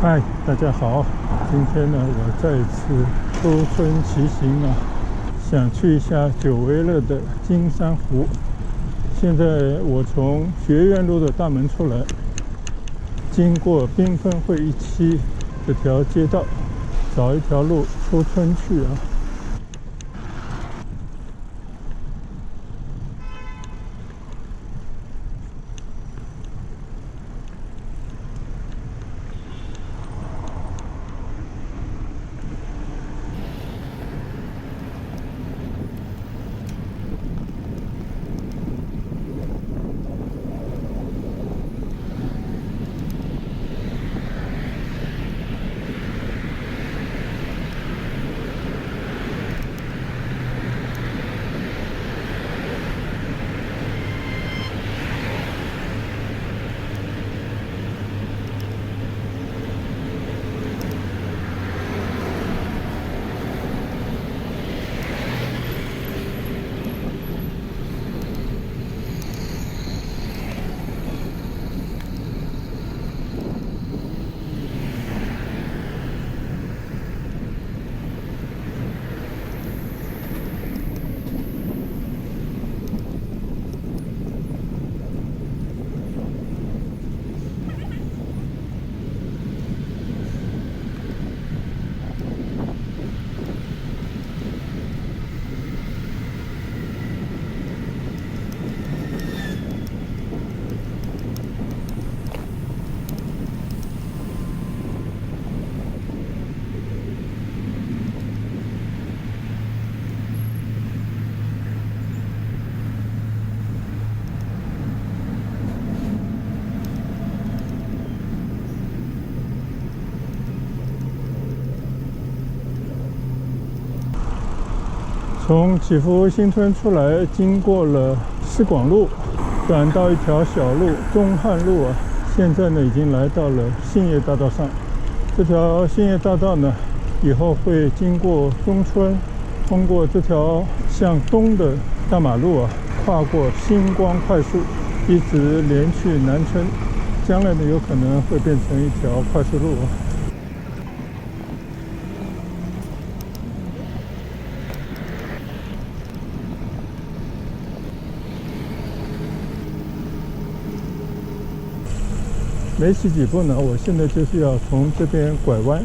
嗨，大家好！今天呢，我再次出村骑行啊，想去一下久违了的金山湖。现在我从学院路的大门出来，经过缤纷会一期这条街道，找一条路出村去啊。从祈福新村出来，经过了市广路，转到一条小路中汉路啊。现在呢，已经来到了信业大道上。这条信业大道呢，以后会经过中村，通过这条向东的大马路啊，跨过星光快速，一直连去南村。将来呢，有可能会变成一条快速路啊。没骑几步呢，我现在就是要从这边拐弯，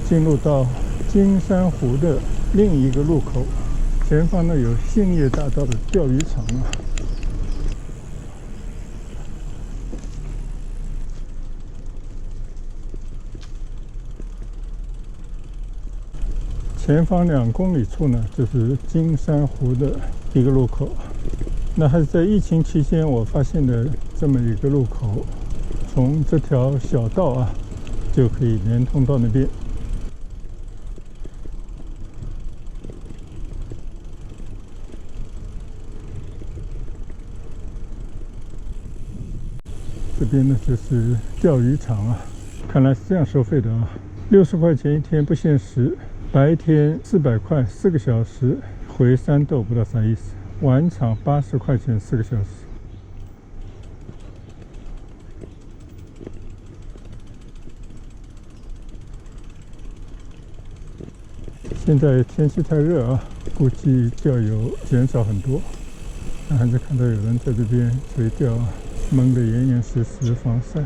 进入到金山湖的另一个路口。前方呢有信业大道的钓鱼场啊。前方2公里处呢，就是金山湖的一个路口。那还是在疫情期间我发现的这么一个路口。从这条小道啊，就可以连通到那边。这边呢就是钓鱼场啊，看来是这样收费的啊，60块钱一天不限时，白天400块4个小时，回山豆不知道啥意思，晚场80块钱4个小时。现在天气太热啊，估计钓友减少很多。但还是看到有人在这边垂钓啊，蒙得严严实实，防晒。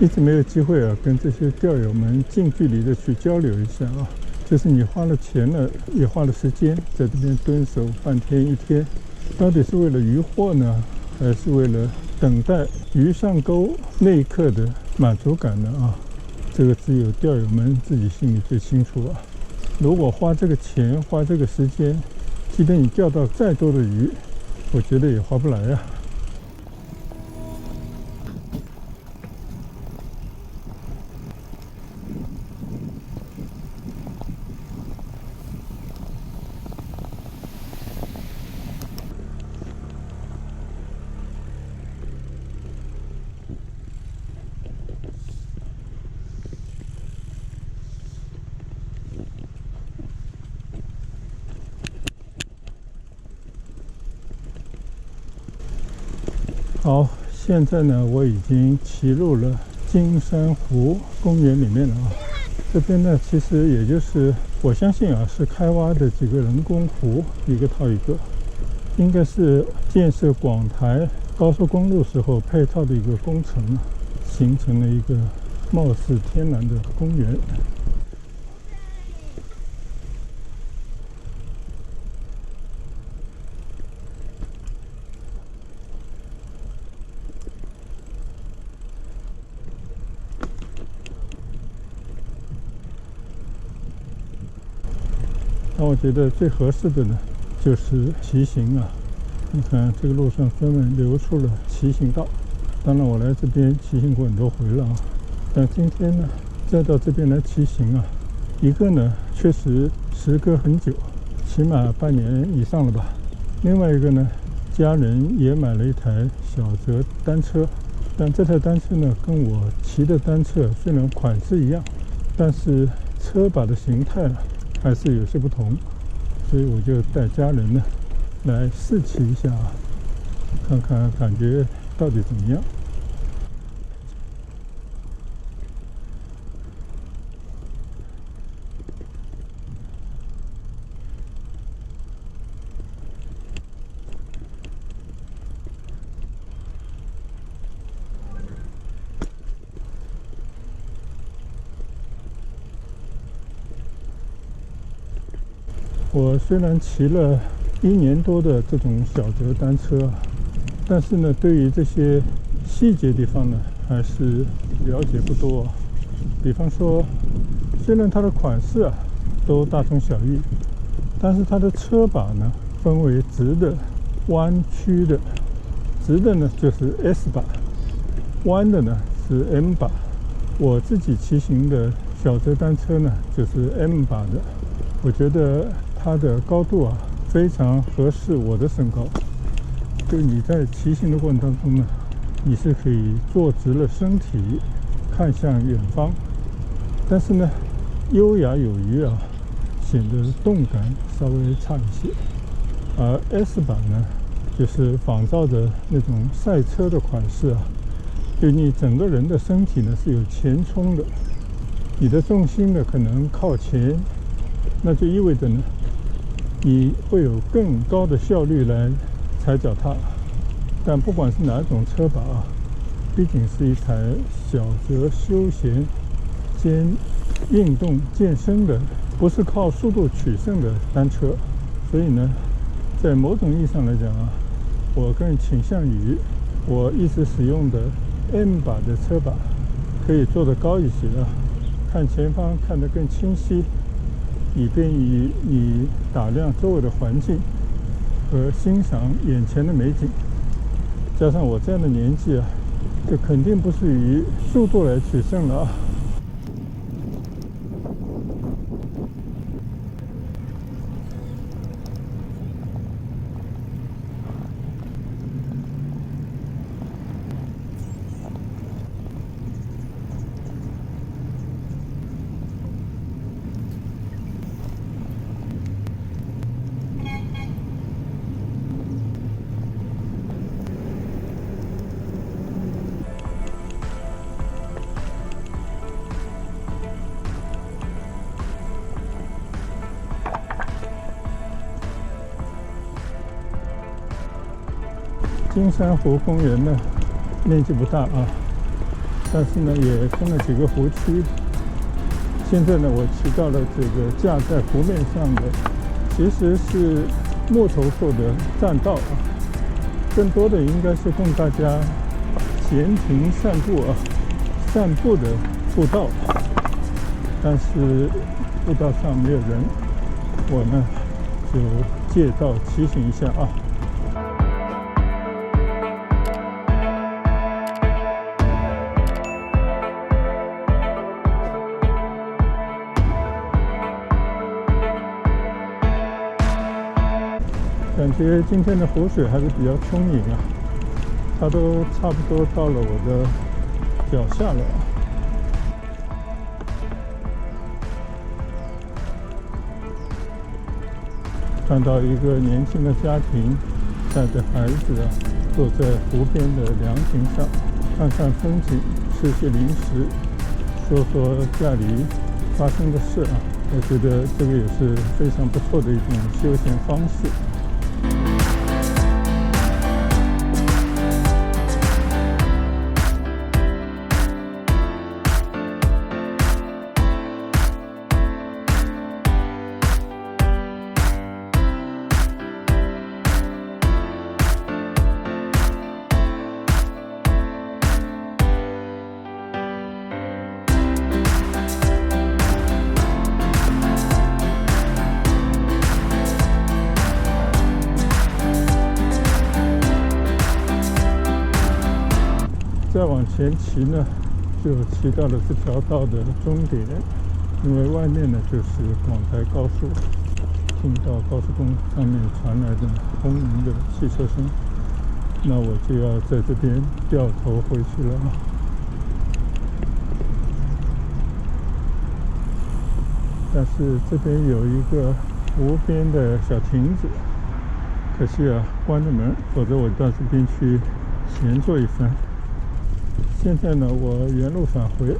一直没有机会啊，跟这些钓友们近距离的去交流一下啊。就是你花了钱了，也花了时间，在这边蹲守半天一天，到底是为了渔获呢，还是为了等待鱼上钩那一刻的满足感呢？啊，这个只有钓友们自己心里最清楚啊。如果花这个钱，花这个时间，即便你钓到再多的鱼，我觉得也划不来啊。好，现在呢，我已经骑入了金山湖公园里面了啊。这边呢，其实也就是我相信啊，是开挖的几个人工湖，一个套一个，应该是建设广台高速公路时候配套的一个工程，形成了一个貌似天然的公园。那我觉得最合适的呢，就是骑行啊。你看这个路上专门留出了骑行道。当然我来这边骑行过很多回了啊，但今天呢，再到这边来骑行啊，一个呢确实时隔很久，起码半年以上了吧。另外一个呢，家人也买了一台小折单车，但这台单车呢，跟我骑的单车虽然款式一样，但是车把的形态啊还是有些不同，所以我就带家人呢来试骑一下啊，看看感觉到底怎么样。我虽然骑了1年多的这种小折单车，但是呢，对于这些细节地方呢，还是了解不多。比方说，虽然它的款式啊都大同小异，但是它的车把呢分为直的、弯曲的。直的呢就是 S 把，弯的呢是 M 把。我自己骑行的小折单车呢就是 M 把的，我觉得它的高度啊非常合适我的身高。就你在骑行的过程当中呢，你是可以坐直了身体看向远方，但是呢优雅有余啊，显得动感稍微差一些。而 S 版呢就是仿照着那种赛车的款式啊，就你整个人的身体呢是有前冲的，你的重心呢可能靠前，那就意味着呢你会有更高的效率来踩脚踏。但不管是哪种车把啊，毕竟是一台小折休闲兼运动健身的，不是靠速度取胜的单车，所以呢在某种意义上来讲啊，我更倾向于我一直使用的 M 把的车把，可以做得高一些啊，看前方看得更清晰，以便于你打量周围的环境和欣赏眼前的美景。加上我这样的年纪啊，这肯定不是以速度来取胜了啊。金山湖公园呢，面积不大啊，但是呢也分了几个湖区。现在呢，我骑到了这个架在湖面上的，其实是木头做的栈道啊，更多的应该是供大家闲庭散步啊、散步的步道。但是步道上没有人，我呢就借道骑行一下啊。感觉今天的湖水还是比较充盈啊，它都差不多到了我的脚下了。看到一个年轻的家庭带着孩子啊，坐在湖边的凉亭上，看看风景，吃些零食，说说家里发生的事啊。我觉得这个也是非常不错的一种休闲方式。再往前骑呢，就骑到了这条道的终点，因为外面呢就是广台高速，听到高速公路上面传来的轰鸣的汽车声，那我就要在这边掉头回去了。但是这边有一个湖边的小亭子，可惜啊关了门，否则我到这边去闲坐一番。现在呢，我原路返回。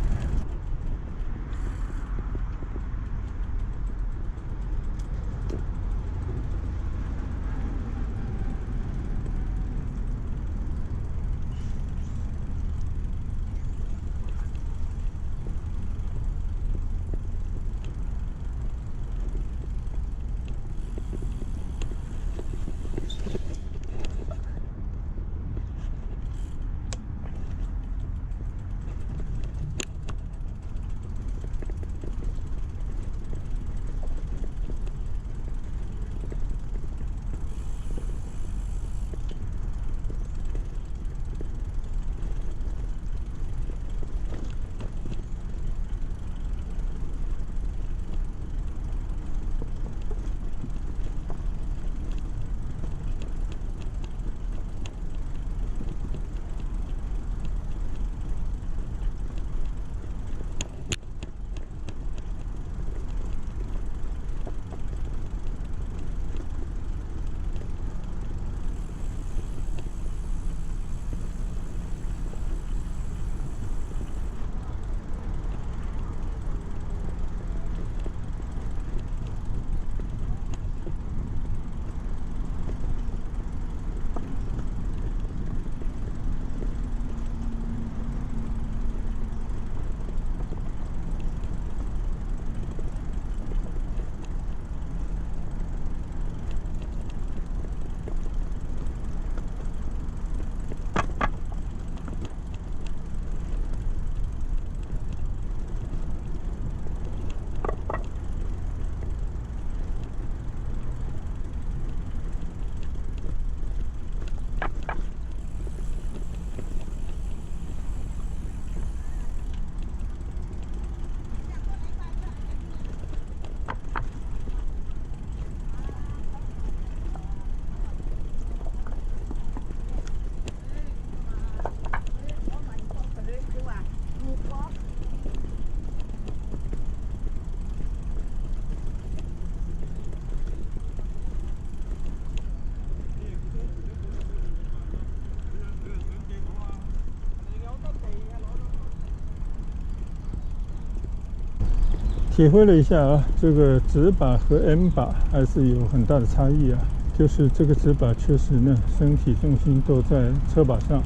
体会了一下啊，这个直把和 M 把还是有很大的差异啊。就是这个直把确实呢，身体重心都在车把上，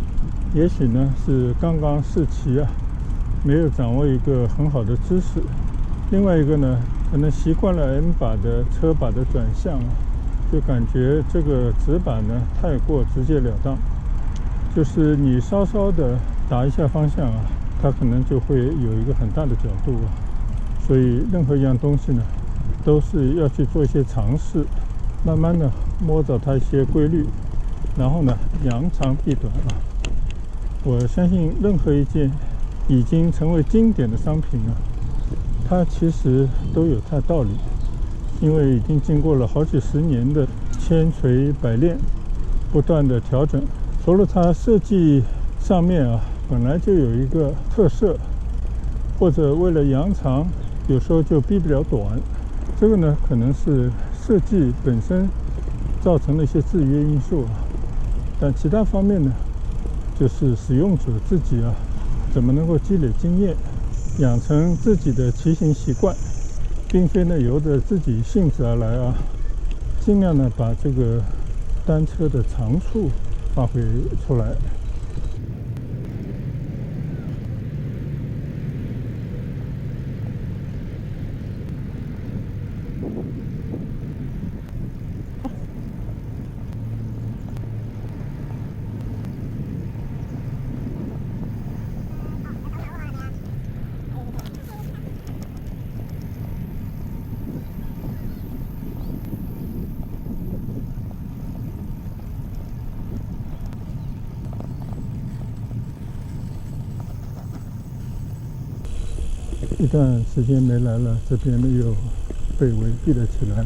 也许呢是刚刚试骑啊，没有掌握一个很好的姿势。另外一个呢，可能习惯了 M 把的车把的转向啊，就感觉这个直把呢太过直截了当，就是你稍稍的打一下方向啊，它可能就会有一个很大的角度啊。所以任何一样东西呢，都是要去做一些尝试，慢慢的摸找它一些规律，然后呢扬长避短啊。我相信任何一件已经成为经典的商品啊，它其实都有它的道理，因为已经经过了好几十年的千锤百炼，不断的调整。除了它设计上面啊本来就有一个特色，或者为了扬长，有时候就避不了短，这个呢可能是设计本身造成的一些制约因素啊。但其他方面呢，就是使用者自己怎么能够积累经验，养成自己的骑行习惯，并非呢由着自己性子而来尽量呢把这个单车的长处发挥出来。一段时间没来了，这边呢又被围闭了起来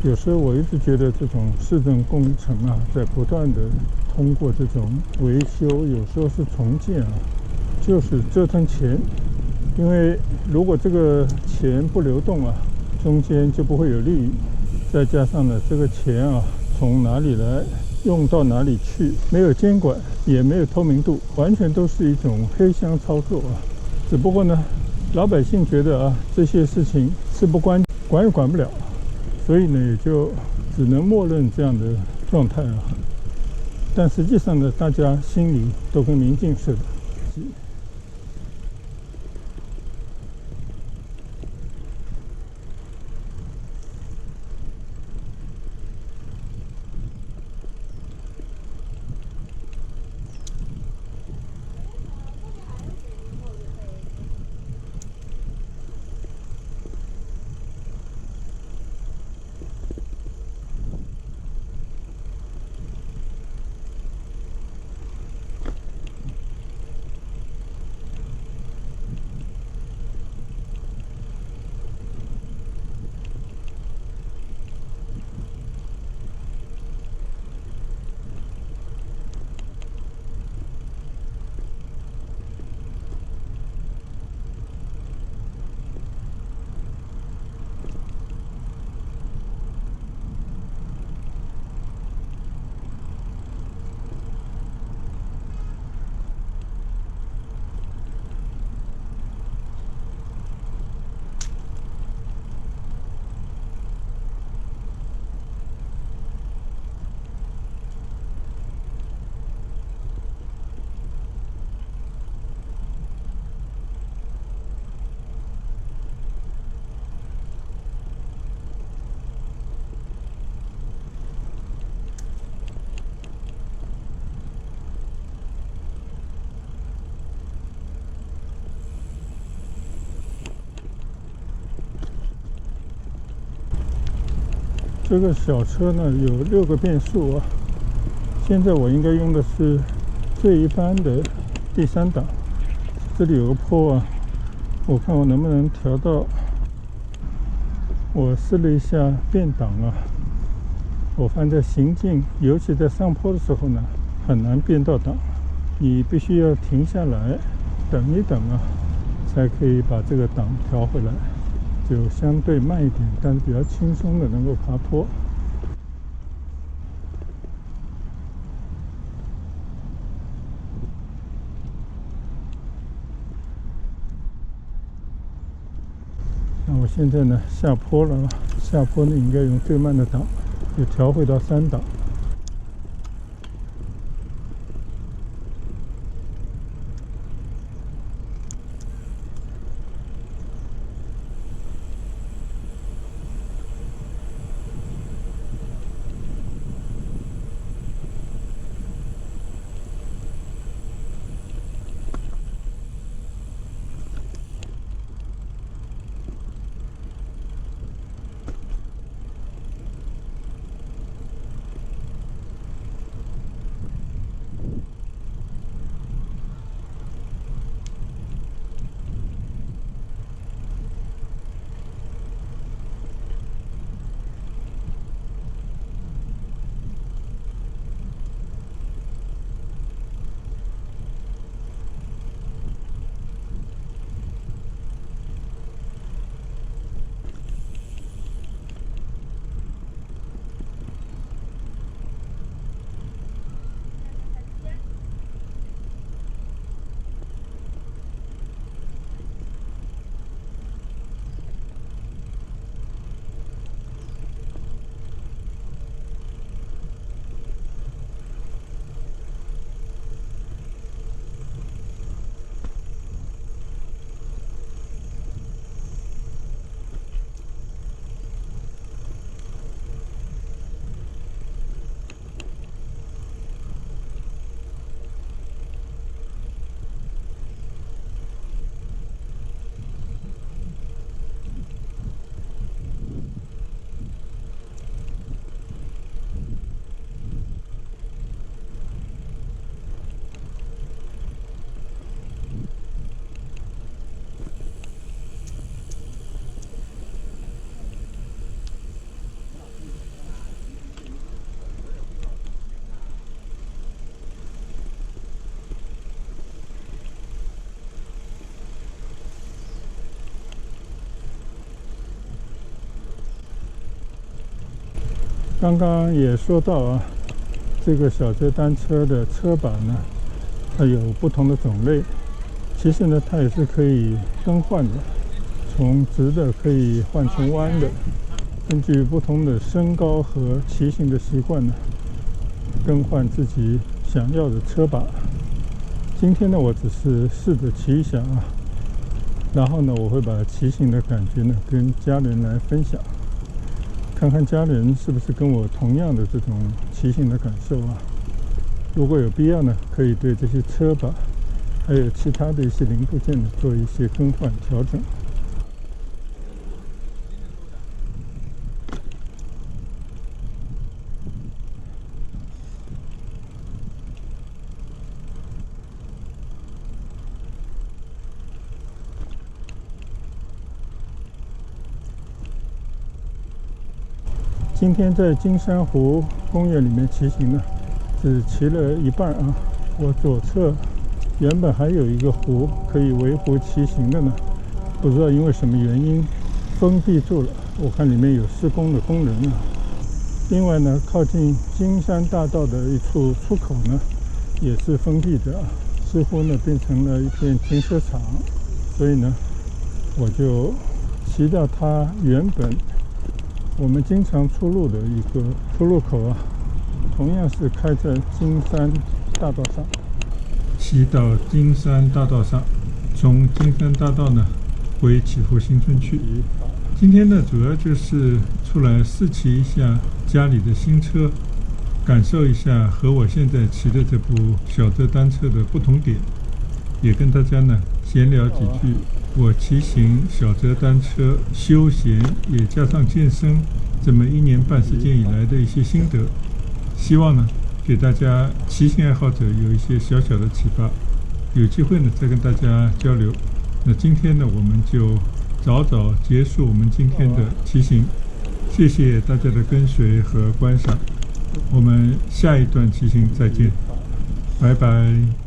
有时候我一直觉得这种市政工程在不断的通过这种维修，有时候是重建就是折腾钱。因为如果这个钱不流动中间就不会有利益。再加上呢，这个钱从哪里来，用到哪里去，没有监管，也没有透明度，完全都是一种黑箱操作只不过呢，老百姓觉得这些事情是不管也管不了。所以呢，也就只能默认这样的状态但实际上呢，大家心里都跟明镜似的。这个小车呢有6个变速现在我应该用的是最一般的第3档。这里有个坡我看我能不能调到。我试了一下变档我发现在行进，尤其在上坡的时候呢，很难变到档，你必须要停下来等一等才可以把这个档调回来，就相对慢一点，但是比较轻松的能够爬坡。那我现在呢下坡了，下坡呢应该用最慢的档，就调回到3档。刚刚也说到啊，这个小折单车的车把呢，它有不同的种类。其实呢，它也是可以更换的，从直的可以换成弯的，根据不同的身高和骑行的习惯呢，更换自己想要的车把。今天呢，我只是试着骑一下啊，然后呢，我会把骑行的感觉呢跟家人来分享，看看家人是不是跟我同样的这种骑行的感受啊。如果有必要呢，可以对这些车把还有其他的一些零部件呢做一些更换调整。今天在金山湖公园里面骑行呢，只骑了一半啊。我左侧原本还有一个湖可以围湖骑行的呢，不知道因为什么原因封闭住了。我看里面有施工的工人啊。另外呢，靠近金山大道的一处出口呢，也是封闭的啊，似乎呢变成了一片停车场。所以呢，我就骑到它原本我们经常出入的一个出入口啊，同样是开在金山大道上。骑到金山大道上，从金山大道呢回祈福新村去。今天呢，主要就是出来试骑一下家里的新车，感受一下和我现在骑的这部小折单车的不同点，也跟大家呢闲聊几句我骑行小折单车休闲也加上健身这么1年半时间以来的一些心得，希望呢给大家骑行爱好者有一些小小的启发。有机会呢再跟大家交流。那今天呢，我们就早早结束我们今天的骑行，谢谢大家的跟随和观赏，我们下一段骑行再见，拜拜。